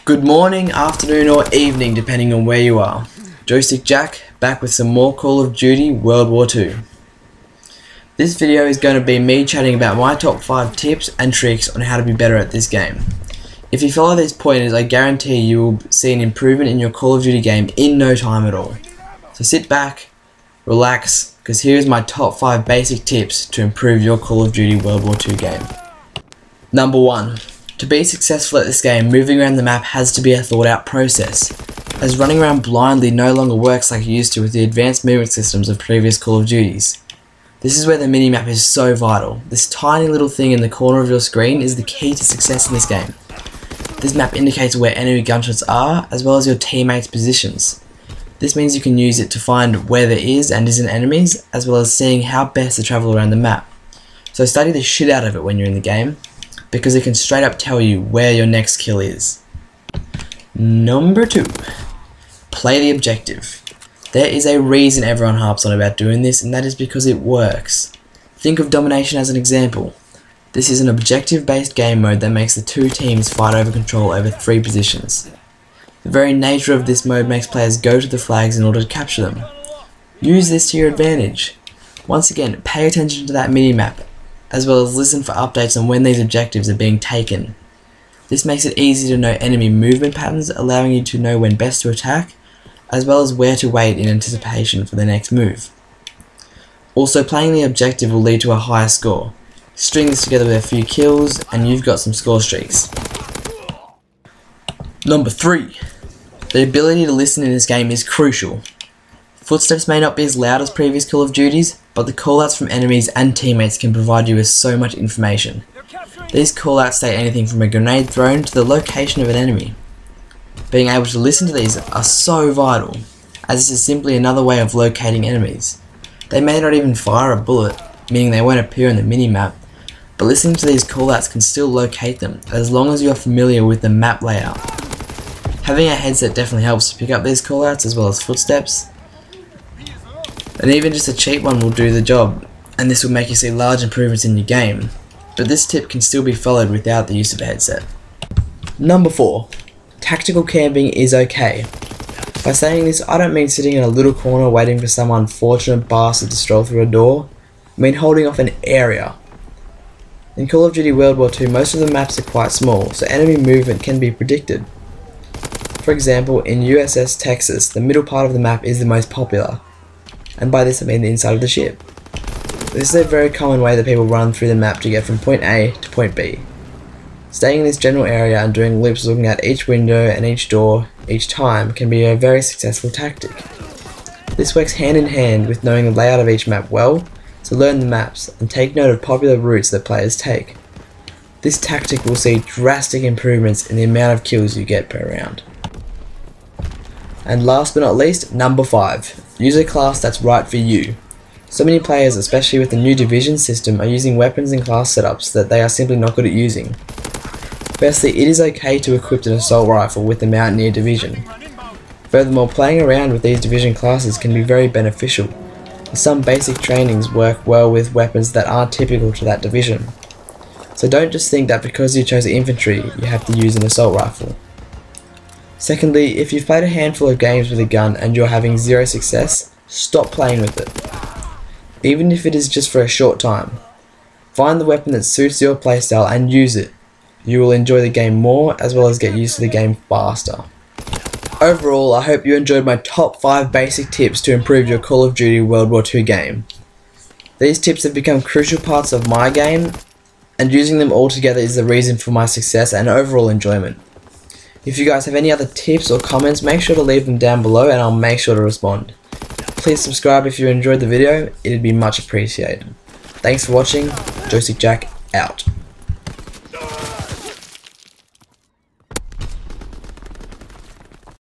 Good morning, afternoon or evening depending on where you are. JoystickJack back with some more Call of Duty World War 2. This video is going to be me chatting about my top 5 tips and tricks on how to be better at this game. If you follow these pointers, I guarantee you will see an improvement in your Call of Duty game in no time at all. So sit back, relax, because here is my top 5 basic tips to improve your Call of Duty World War 2 game. Number 1. To be successful at this game, moving around the map has to be a thought out process, as running around blindly no longer works like it used to with the advanced movement systems of previous Call of Duties. This is where the minimap is so vital. This tiny little thing in the corner of your screen is the key to success in this game. This map indicates where enemy gunshots are, as well as your teammates' positions. This means you can use it to find where there is and isn't enemies, as well as seeing how best to travel around the map. So study the shit out of it when you're in the game, because it can straight up tell you where your next kill is. Number 2. Play the objective. There is a reason everyone harps on about doing this, and that is because it works. Think of domination as an example. This is an objective based game mode that makes the two teams fight over control over 3 positions. The very nature of this mode makes players go to the flags in order to capture them. Use this to your advantage. Once again, pay attention to that minimap, as well as listen for updates on when these objectives are being taken. This makes it easy to know enemy movement patterns, allowing you to know when best to attack, as well as where to wait in anticipation for the next move. Also, playing the objective will lead to a higher score. String this together with a few kills and you've got some score streaks. Number 3. The ability to listen in this game is crucial. Footsteps may not be as loud as previous Call of Duties, but the callouts from enemies and teammates can provide you with so much information. These callouts state anything from a grenade thrown to the location of an enemy. Being able to listen to these are so vital, as this is simply another way of locating enemies. They may not even fire a bullet, meaning they won't appear in the minimap, but listening to these callouts can still locate them, as long as you are familiar with the map layout. Having a headset definitely helps to pick up these callouts as well as footsteps, and even just a cheap one will do the job, and this will make you see large improvements in your game, but this tip can still be followed without the use of a headset. Number 4. Tactical camping is okay. By saying this, I don't mean sitting in a little corner waiting for some unfortunate bastard to stroll through a door. I mean holding off an area. In Call of Duty World War 2, most of the maps are quite small, so enemy movement can be predicted. For example, in USS Texas, the middle part of the map is the most popular, and by this I mean the inside of the ship. This is a very common way that people run through the map to get from point A to point B. Staying in this general area and doing loops looking at each window and each door each time can be a very successful tactic. This works hand in hand with knowing the layout of each map well, so learn the maps and take note of popular routes that players take. This tactic will see drastic improvements in the amount of kills you get per round. And last but not least, number 5. Use a class that's right for you. So many players, especially with the new division system, are using weapons and class setups that they are simply not good at using. Firstly, it is okay to equip an assault rifle with the Mountaineer division. Furthermore, playing around with these division classes can be very beneficial, as some basic trainings work well with weapons that aren't typical to that division. So don't just think that because you chose infantry, you have to use an assault rifle. Secondly, if you've played a handful of games with a gun and you're having 0 success, stop playing with it. Even if it is just for a short time. Find the weapon that suits your playstyle and use it. You will enjoy the game more, as well as get used to the game faster. Overall, I hope you enjoyed my top 5 basic tips to improve your Call of Duty World War 2 game. These tips have become crucial parts of my game, and using them all together is the reason for my success and overall enjoyment. If you guys have any other tips or comments, make sure to leave them down below and I'll make sure to respond. Please subscribe if you enjoyed the video, it'd be much appreciated. Thanks for watching, JoystickJack out.